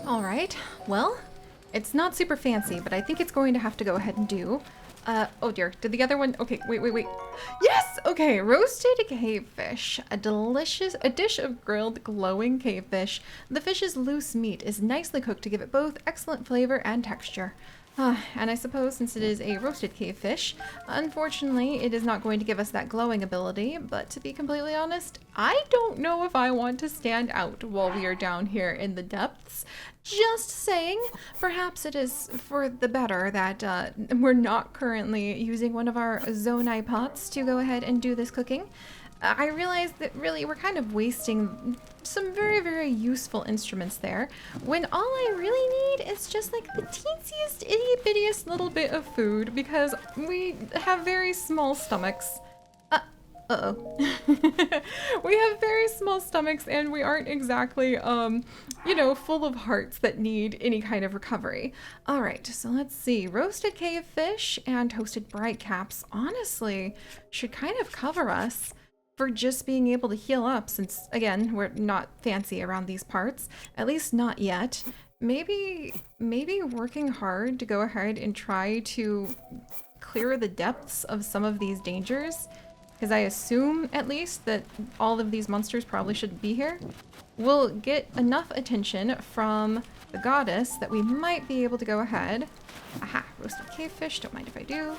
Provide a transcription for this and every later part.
All right, well, it's not super fancy, but I think it's going to have to go ahead and do. Oh dear, did the other one? Okay, wait. Yes! Okay, roasted cavefish. A dish of grilled glowing cavefish. The fish's loose meat is nicely cooked to give it both excellent flavor and texture. And I suppose since it is a roasted cavefish, unfortunately it is not going to give us that glowing ability, but to be completely honest, I don't know if I want to stand out while we are down here in the depths. Just saying, perhaps it is for the better that we're not currently using one of our Zonai pots to go ahead and do this cooking. I realize that really we're kind of wasting some very, very useful instruments there, when all I really need is just like the teensiest, itty-bittiest little bit of food, because we have very small stomachs. Uh-oh. We have very small stomachs and we aren't exactly, full of hearts that need any kind of recovery. All right, so let's see. Roasted cavefish and toasted bright caps, honestly, should kind of cover us for just being able to heal up, since, again, we're not fancy around these parts. At least not yet. Maybe working hard to go ahead and try to clear the depths of some of these dangers, because I assume, at least, that all of these monsters probably shouldn't be here, will get enough attention from the goddess that we might be able to go ahead. Aha, roasted cavefish, don't mind if I do.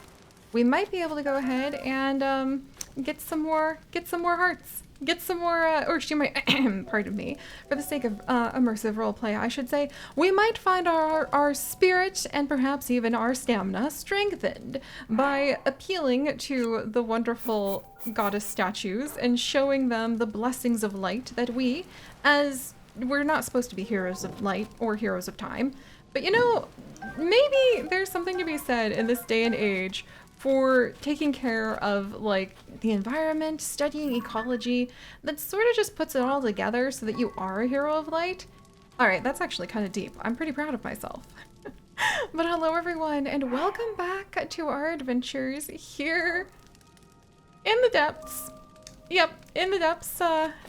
We might be able to go ahead and get some more hearts. Get some more, or she might, pardon me, for the sake of immersive roleplay, I should say, we might find our spirit and perhaps even our stamina strengthened by appealing to the wonderful goddess statues and showing them the blessings of light that we, as we're not supposed to be heroes of light or heroes of time, but maybe there's something to be said in this day and age for taking care of, like, the environment, studying ecology, that sort of just puts it all together so that you are a hero of light. All right, that's actually kind of deep. I'm pretty proud of myself. But hello everyone, and welcome back to our adventures here in the depths. Yep, in the depths,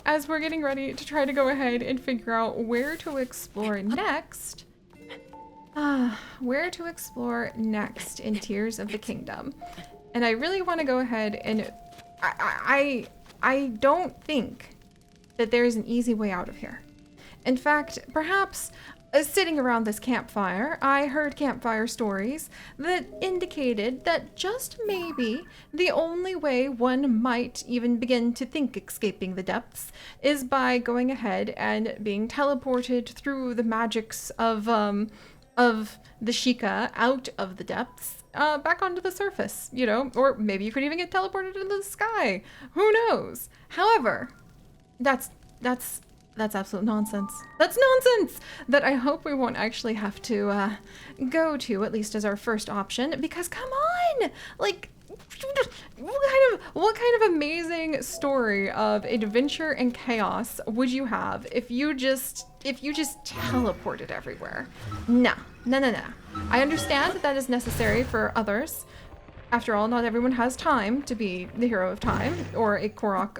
as we're getting ready to try to go ahead and figure out where to explore next. Where to explore next in Tears of the Kingdom. And I really want to go ahead and I don't think that there is an easy way out of here. In fact, perhaps sitting around this campfire, I heard campfire stories that indicated that just maybe the only way one might even begin to think escaping the depths is by going ahead and being teleported through the magics of the Sheikah out of the depths, back onto the surface, or maybe you could even get teleported into the sky. Who knows? However, that's absolute nonsense. That's nonsense that I hope we won't actually have to go to, at least as our first option, because come on! Like, what kind of amazing story of adventure and chaos would you have if you just teleported everywhere? No. I understand that is necessary for others. After all, not everyone has time to be the hero of time, or a korok.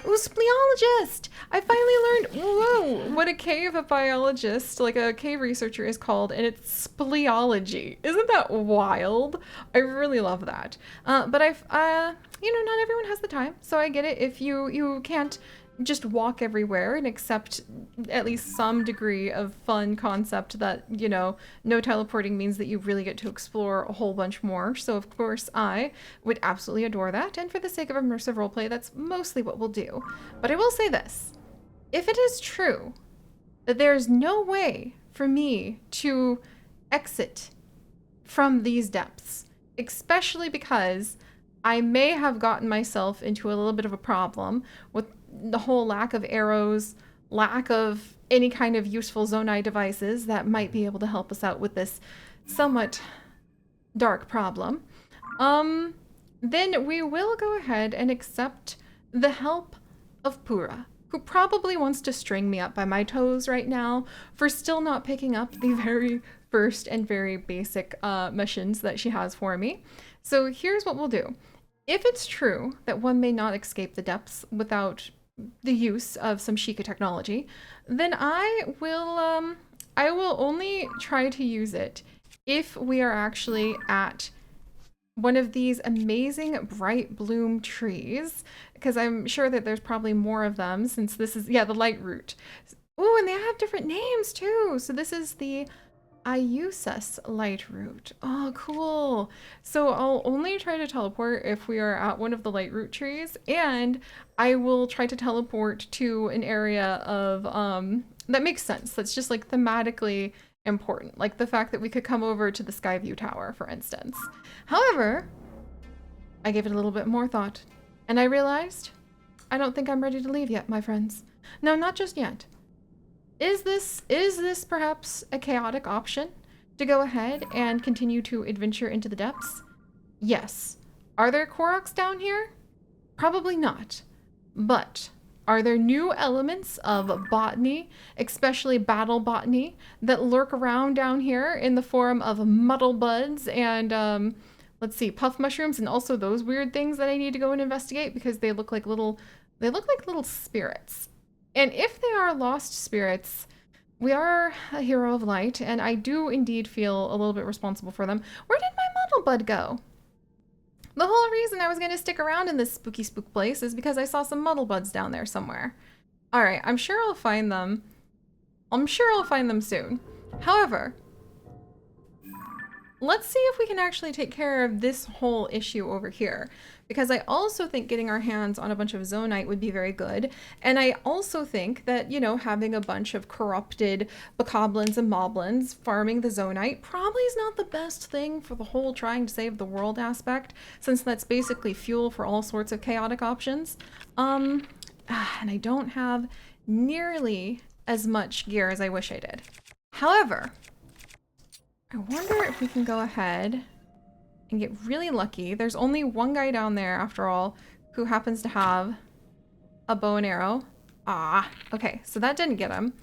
Ooh, speleologist! I finally learned, whoa, what a cave biologist, like a cave researcher, is called, and it's speleology. Isn't that wild? I really love that. But not everyone has the time, so I get it if you can't just walk everywhere and accept at least some degree of fun concept that, no teleporting means that you really get to explore a whole bunch more. So of course I would absolutely adore that. And for the sake of immersive roleplay, that's mostly what we'll do. But I will say this, if it is true that there's no way for me to exit from these depths, especially because I may have gotten myself into a little bit of a problem with the whole lack of arrows, lack of any kind of useful Zonai devices that might be able to help us out with this somewhat dark problem, then we will go ahead and accept the help of Pura, who probably wants to string me up by my toes right now for still not picking up the very first and very basic missions that she has for me. So here's what we'll do. If it's true that one may not escape the depths without the use of some Sheikah technology, then I will I will only try to use it if we are actually at one of these amazing bright bloom trees, because I'm sure that there's probably more of them since this is, yeah, the light root. Oh, and they have different names too. So this is the Iusus light root. Oh, cool. So I'll only try to teleport if we are at one of the light root trees, and I will try to teleport to an area of, that makes sense. That's just like thematically important. Like the fact that we could come over to the Skyview Tower, for instance. However, I gave it a little bit more thought, and I realized I don't think I'm ready to leave yet, my friends. No, not just yet. Is this perhaps a chaotic option to go ahead and continue to adventure into the depths? Yes. Are there Koroks down here? Probably not. But are there new elements of botany, especially battle botany, that lurk around down here in the form of muddle buds and, let's see, puff mushrooms, and also those weird things that I need to go and investigate because they look like little spirits. And if they are lost spirits, we are a hero of light, and I do indeed feel a little bit responsible for them. Where did my muddle bud go? The whole reason I was going to stick around in this spooky spook place is because I saw some muddle buds down there somewhere. All right, I'm sure I'll find them. I'm sure I'll find them soon. However, let's see if we can actually take care of this whole issue over here, because I also think getting our hands on a bunch of Zonite would be very good. And I also think that, you know, having a bunch of corrupted bokoblins and moblins farming the Zonite probably is not the best thing for the whole trying to save the world aspect, since that's basically fuel for all sorts of chaotic options. And I don't have nearly as much gear as I wish I did. However, I wonder if we can go ahead and get really lucky. There's only one guy down there, after all, who happens to have a bow and arrow. Ah, okay, so that didn't get him.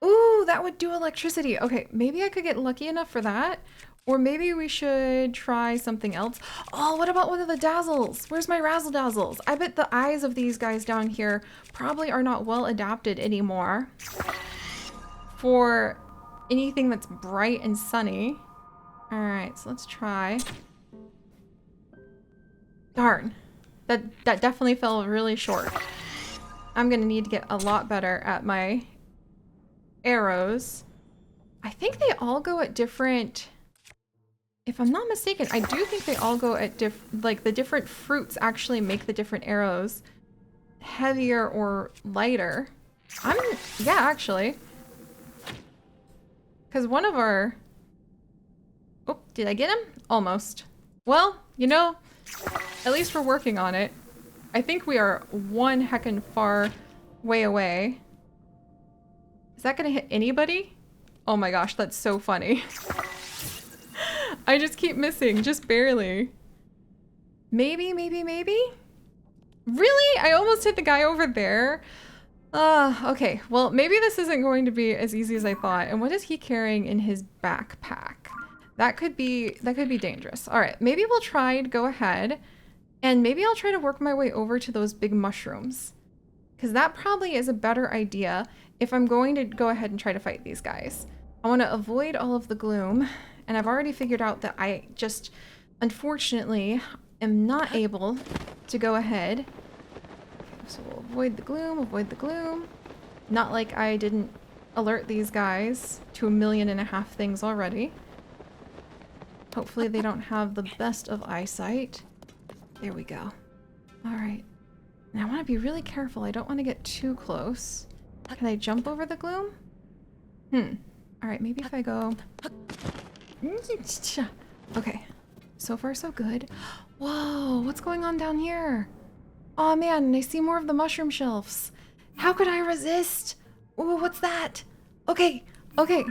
Ooh, that would do electricity. Okay, maybe I could get lucky enough for that. Or maybe we should try something else. Oh, what about one of the dazzles? Where's my razzle dazzles? I bet the eyes of these guys down here probably are not well adapted anymore for anything that's bright and sunny. All right, so let's try. Darn, that definitely fell really short. I'm gonna need to get a lot better at my arrows. I think they all go at different, if I'm not mistaken, I do think they all go at like the different fruits actually make the different arrows heavier or lighter. Yeah, actually. Because one of our, oh, did I get him? Almost. Well, you know, at least we're working on it. I think we are one heckin' far way away. Is that gonna hit anybody? Oh my gosh, that's so funny. I just keep missing, just barely. Maybe, maybe, maybe? Really? I almost hit the guy over there. Okay. Well, maybe this isn't going to be as easy as I thought. And what is he carrying in his backpack? That could be dangerous. All right, maybe we'll try to go ahead and maybe I'll try to work my way over to those big mushrooms, because that probably is a better idea if I'm going to go ahead and try to fight these guys. I want to avoid all of the gloom, and I've already figured out that I just, unfortunately, am not able to go ahead. Okay, so we'll avoid the gloom, avoid the gloom. Not like I didn't alert these guys to 1.5 million things already. Hopefully they don't have the best of eyesight. There we go. All right. And I want to be really careful. I don't want to get too close. Can I jump over the gloom? All right, maybe if I go... Okay. So far, so good. Whoa, what's going on down here? Oh man, and I see more of the mushroom shelves. How could I resist? Ooh, what's that? Okay, okay.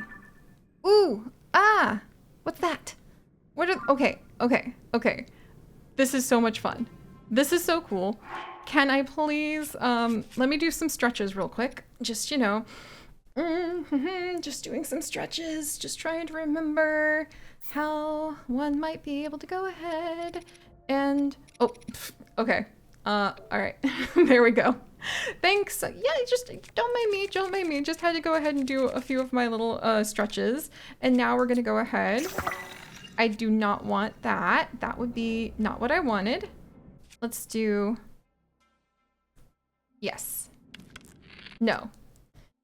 Ooh, ah, what's that? Okay. This is so much fun. This is so cool. Can I please, let me do some stretches real quick. Just, you know, just doing some stretches, just trying to remember how one might be able to go ahead and, oh, okay. All right, there we go. Thanks. Yeah, just don't mind me. Don't mind me. Just had to go ahead and do a few of my little stretches. And now we're going to go ahead. I do not want that. That would be not what I wanted. Let's do... Yes. No.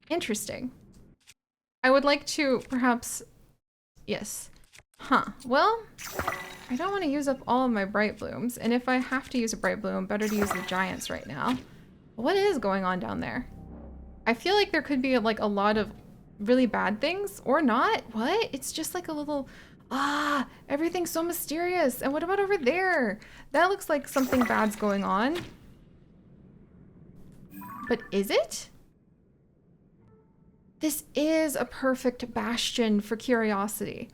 Interesting. I would like to perhaps... Yes. Huh. Well, I don't want to use up all of my bright blooms. And if I have to use a bright bloom, better to use the giants right now. What is going on down there? I feel like there could be like a lot of really bad things or not. What? It's just like a little... Ah, everything's so mysterious. And what about over there? That looks like something bad's going on. But is it? This is a perfect bastion for curiosity.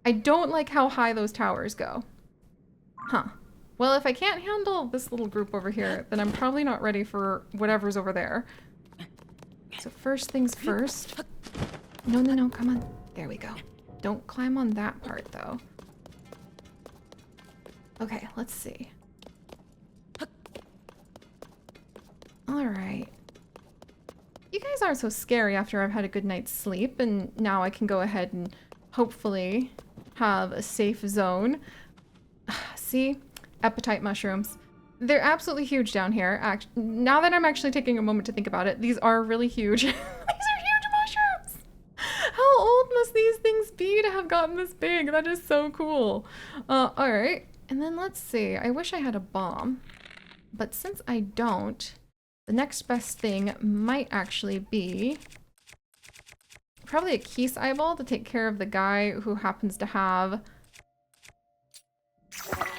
I don't like how high those towers go. Huh. Well, if I can't handle this little group over here, then I'm probably not ready for whatever's over there. So first things first. No, no, no, come on. There we go. Don't climb on that part, though. Okay, let's see. Alright. You guys aren't so scary after I've had a good night's sleep, and now I can go ahead and hopefully have a safe zone. See? Appetite mushrooms. They're absolutely huge down here. Now that I'm actually taking a moment to think about it, these are really huge. These are huge mushrooms! How old must these things be to have gotten this big? That is so cool. Alright. And then let's see. I wish I had a bomb. But since I don't, the next best thing might actually be probably a Keese eyeball to take care of the guy who happens to have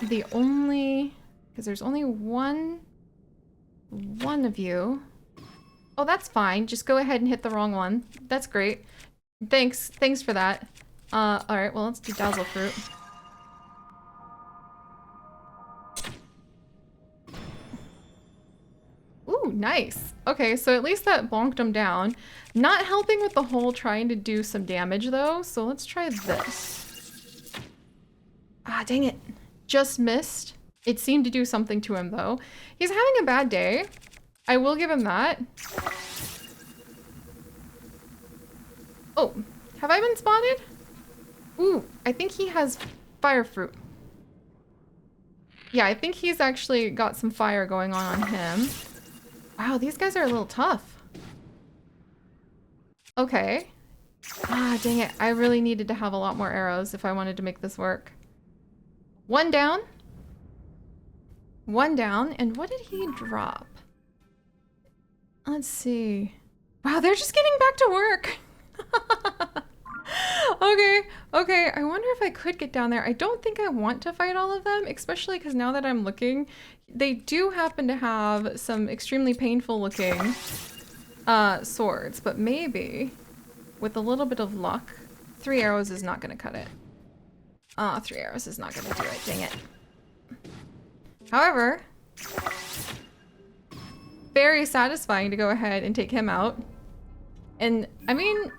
the only... Because there's only one of you. Oh, that's fine. Just go ahead and hit the wrong one. That's great. Thanks for that. Alright, well, let's do Dazzle Fruit. Ooh, nice. Okay, so at least that bonked him down. Not helping with the whole trying to do some damage, though, so let's try this. Ah, dang it. Just missed. It seemed to do something to him, though. He's having a bad day. I will give him that. Oh, have I been spotted? Ooh, I think he has fire fruit. Yeah, I think he's actually got some fire going on him. Wow, these guys are a little tough. Okay. Ah, dang it. I really needed to have a lot more arrows if I wanted to make this work. One down. One down. And what did he drop? Let's see. Wow, they're just getting back to work. Okay. I wonder if I could get down there. I don't think I want to fight all of them, especially because now that I'm looking, they do happen to have some extremely painful looking swords, but maybe with a little bit of luck, 3 arrows is not going to cut it. 3 arrows is not going to do it. Dang it. However, very satisfying to go ahead and take him out. And I mean,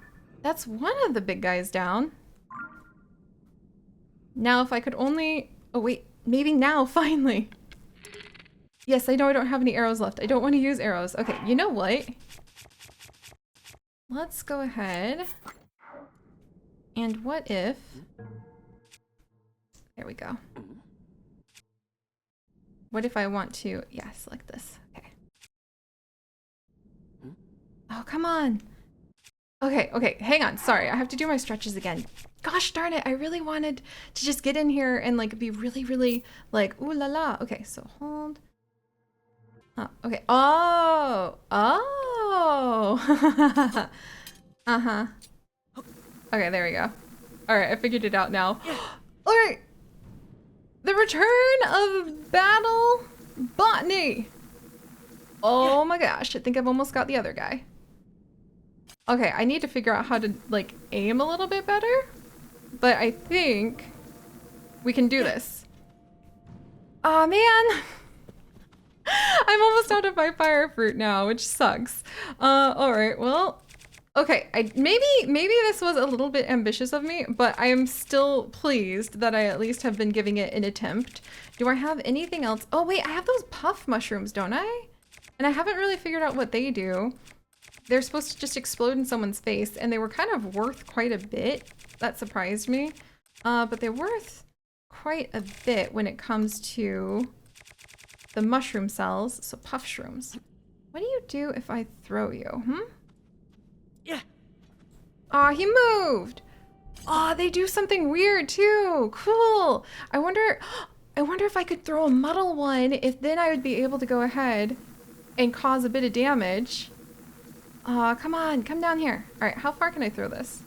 that's one of the big guys down. Now if I could only... Oh wait, maybe now, finally. Yes, I know I don't have any arrows left. I don't want to use arrows. Okay, you know what? Let's go ahead. And what if... There we go. What if I want to... Yeah, select this. Okay. Oh, come on. Okay, hang on. Sorry, I have to do my stretches again. Gosh darn it, I really wanted to just get in here and like be really like, ooh la la. Okay, so hold. Okay. Oh! Uh-huh. Okay, there we go. Alright, I figured it out now. Alright! The return of Battle Botany! Oh my gosh, I think I've almost got the other guy. Okay, I need to figure out how to, like, aim a little bit better. But I think we can do this. Aw, man! I'm almost out of my fire fruit now, which sucks. Alright, well... Okay, maybe this was a little bit ambitious of me, but I am still pleased that I at least have been giving it an attempt. Do I have anything else? Oh wait, I have those puff mushrooms, don't I? And I haven't really figured out what they do. They're supposed to just explode in someone's face, and they were kind of worth quite a bit. That surprised me. But they're worth quite a bit when it comes to the mushroom cells. So puff shrooms. What do you do if I throw you, Yeah. Aw, he moved! Aw, they do something weird too! Cool! I wonder if I could throw a muddle one, if then I would be able to go ahead and cause a bit of damage. Aw, come on, come down here. Alright, how far can I throw this?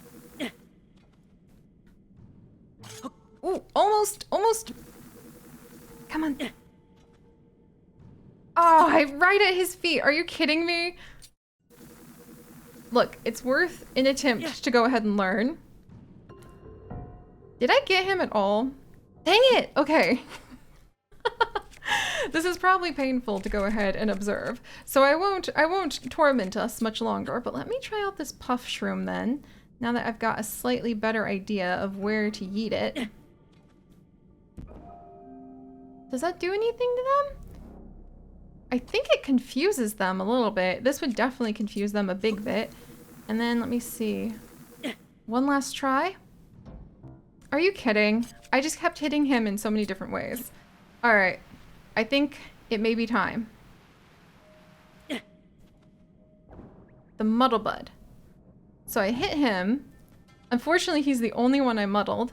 Ooh, almost! Come on. Oh, right at his feet. Are you kidding me? Look, it's worth an attempt to go ahead and learn. Did I get him at all? Dang it! Okay. This is probably painful to go ahead and observe. So I won't torment us much longer, but let me try out this puff shroom then. Now that I've got a slightly better idea of where to yeet it. Does that do anything to them? I think it confuses them a little bit. This would definitely confuse them a big bit. And then let me see. One last try. Are you kidding? I just kept hitting him in so many different ways. All right. I think it may be time. The muddle bud. So I hit him. Unfortunately, he's the only one I muddled.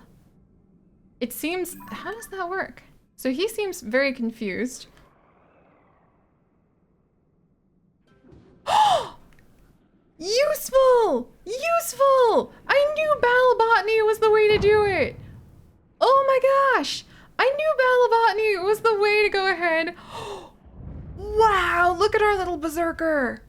It seems... How does that work? So he seems very confused. Useful! Useful! I knew Battle Botany was the way to do it! Oh my gosh! I knew Battle Botany was the way to go ahead. Wow, look at our little berserker!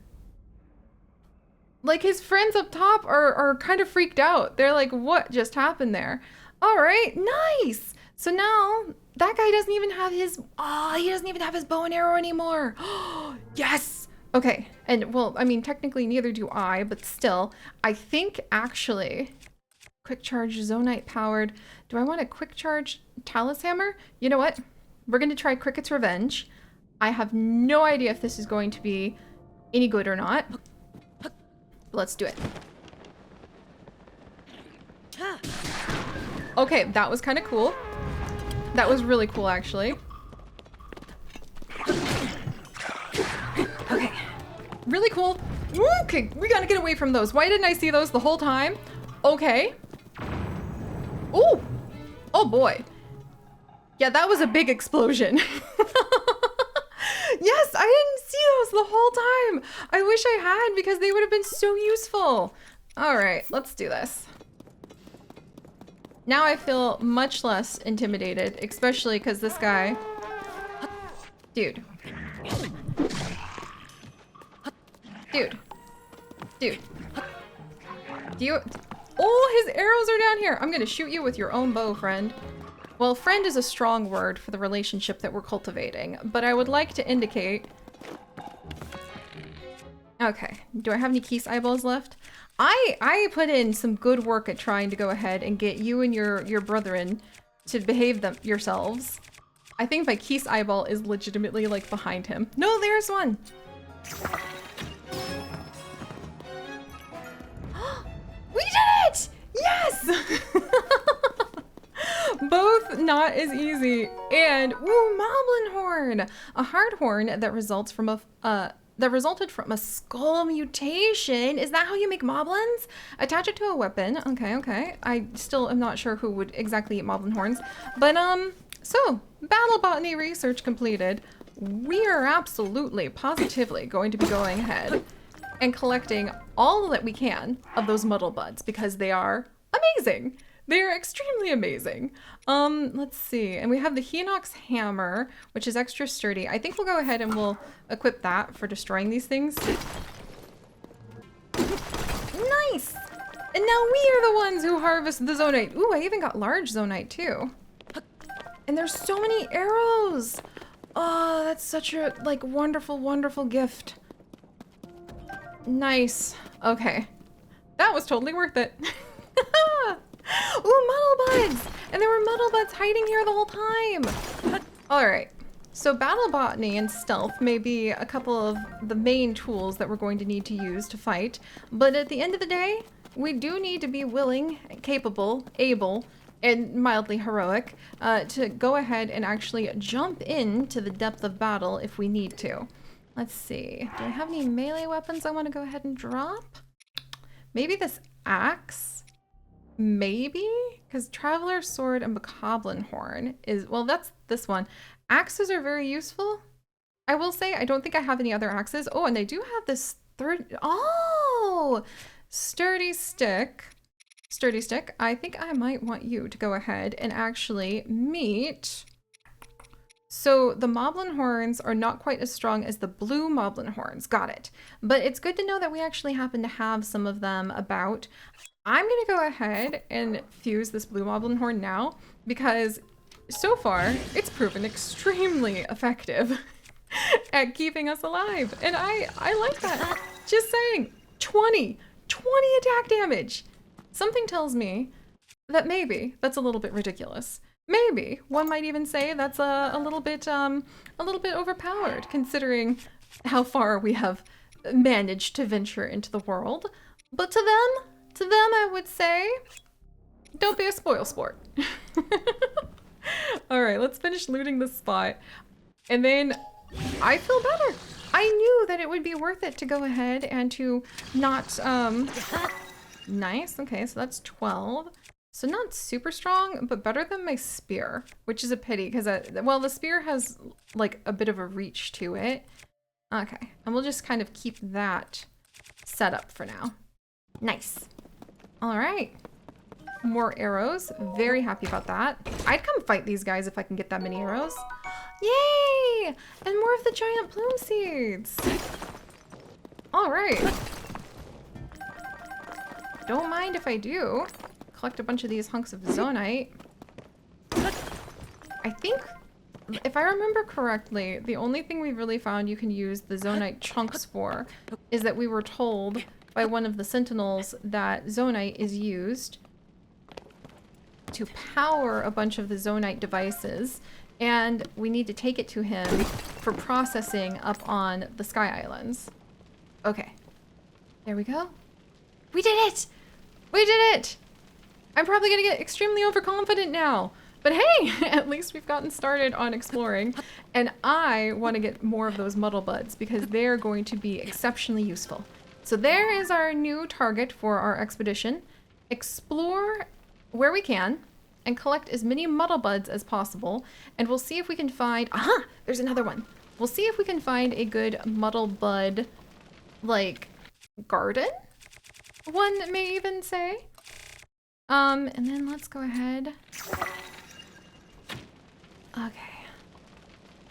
Like, his friends up top are kind of freaked out. They're like, what just happened there? Alright, nice! So now, that guy doesn't even have his... Oh, he doesn't even have his bow and arrow anymore! Yes! Okay, and well, I mean, technically neither do I, but still, I think actually, quick charge zonite powered. Do I want a quick charge Talus hammer? You know what? We're gonna try Cricket's Revenge. I have no idea if this is going to be any good or not. But let's do it. Okay, that was kind of cool. That was really cool, actually. Okay, really cool. Okay, we gotta get away from those. Why didn't I see those the whole time? Okay. Ooh, oh boy. Yeah, that was a big explosion. Yes, I didn't see those the whole time. I wish I had because they would have been so useful. All right, let's do this. Now I feel much less intimidated, especially because this guy... Dude. Dude. Dude. Do you... Oh, his arrows are down here. I'm gonna shoot you with your own bow, friend. Well, friend is a strong word for the relationship that we're cultivating, but I would like to indicate... Okay, do I have any Keese eyeballs left? I put in some good work at trying to go ahead and get you and your brethren to behave yourselves. I think my Keese eyeball is legitimately like behind him. No, there's one! We did it! Yes! Both not as easy and ooh, moblin horn, a hard horn that resulted from a skull mutation. Is that how you make moblins? Attach it to a weapon. Okay, okay. I still am not sure who would exactly eat moblin horns, but so battle botany research completed. We are absolutely, positively going to be going ahead and collecting all that we can of those muddle buds because they are amazing. They are extremely amazing. Let's see. And we have the Hinox hammer, which is extra sturdy. I think we'll go ahead and we'll equip that for destroying these things. Nice! And now we are the ones who harvest the zonite. Ooh, I even got large zonite too. And there's so many arrows. Oh, that's such a like wonderful, wonderful gift. Nice. Okay. That was totally worth it. Ooh, muddle buds! And there were muddle buds hiding here the whole time. All right. So battle botany and stealth may be a couple of the main tools that we're going to need to use to fight, but at the end of the day, we do need to be willing, capable, able, and mildly heroic to go ahead and actually jump into the depth of battle if we need to. Let's see, do I have any melee weapons I want to go ahead and drop? Maybe this axe? Maybe? Because Traveler's Sword and Bokoblin Horn is, well, that's this one. Axes are very useful. I will say, I don't think I have any other axes. Oh, and I do have this Sturdy Stick. Sturdy Stick. I think I might want you to go ahead and actually meet. So the Moblin Horns are not quite as strong as the blue Moblin Horns. Got it. But it's good to know that we actually happen to have some of them about. I'm going to go ahead and fuse this blue Moblin Horn now because so far it's proven extremely effective at keeping us alive. And I like that. Just saying, 20 attack damage. Something tells me that maybe that's a little bit ridiculous. Maybe one might even say that's a little bit overpowered considering how far we have managed to venture into the world. But to them I would say, don't be a spoil sport. All right, let's finish looting this spot. And then I feel better. I knew that it would be worth it to go ahead and to not, nice. Okay, so that's 12. So not super strong, but better than my spear, which is a pity because, well, the spear has like a bit of a reach to it. Okay, and we'll just kind of keep that set up for now. Nice. All right. More arrows. Very happy about that. I'd come fight these guys if I can get that many arrows. Yay! And more of the giant plume seeds. All right. Don't mind if I do. Collect a bunch of these hunks of zonite. I think, if I remember correctly, the only thing we've really found you can use the zonite chunks for is that we were told by one of the sentinels that zonite is used to power a bunch of the zonite devices, and we need to take it to him for processing up on the Sky Islands. Okay, there we go. We did it! We did it! I'm probably gonna get extremely overconfident now, but hey, at least we've gotten started on exploring, and I want to get more of those muddle buds because they're going to be exceptionally useful. So there is our new target for our expedition. Explore where we can and collect as many muddle buds as possible, and we'll see if we can find, aha, there's another one. We'll see if we can find a good muddle bud, like, garden? One may even say. And then let's go ahead. Okay.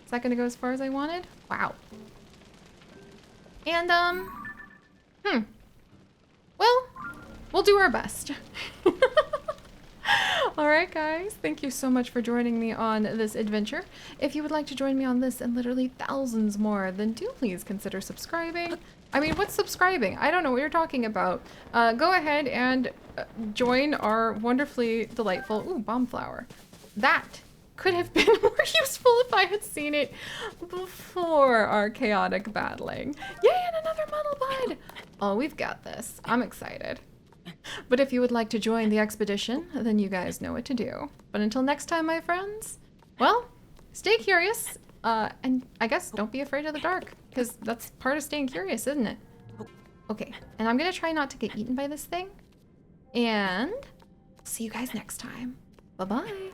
Is that gonna go as far as I wanted? Wow. And, well, we'll do our best. Alright guys, thank you so much for joining me on this adventure. If you would like to join me on this and literally thousands more, then do please consider subscribing. I mean, what's subscribing? I don't know what you're talking about. Go ahead and join our wonderfully delightful, ooh, bomb flower. That could have been more useful if I had seen it before our chaotic battling. Yay, and another muddle bud! Oh, we've got this. I'm excited. But if you would like to join the expedition, then you guys know what to do. But until next time, my friends, well, stay curious, and I guess don't be afraid of the dark, because that's part of staying curious, isn't it? Okay, and I'm gonna try not to get eaten by this thing, and see you guys next time. Bye-bye.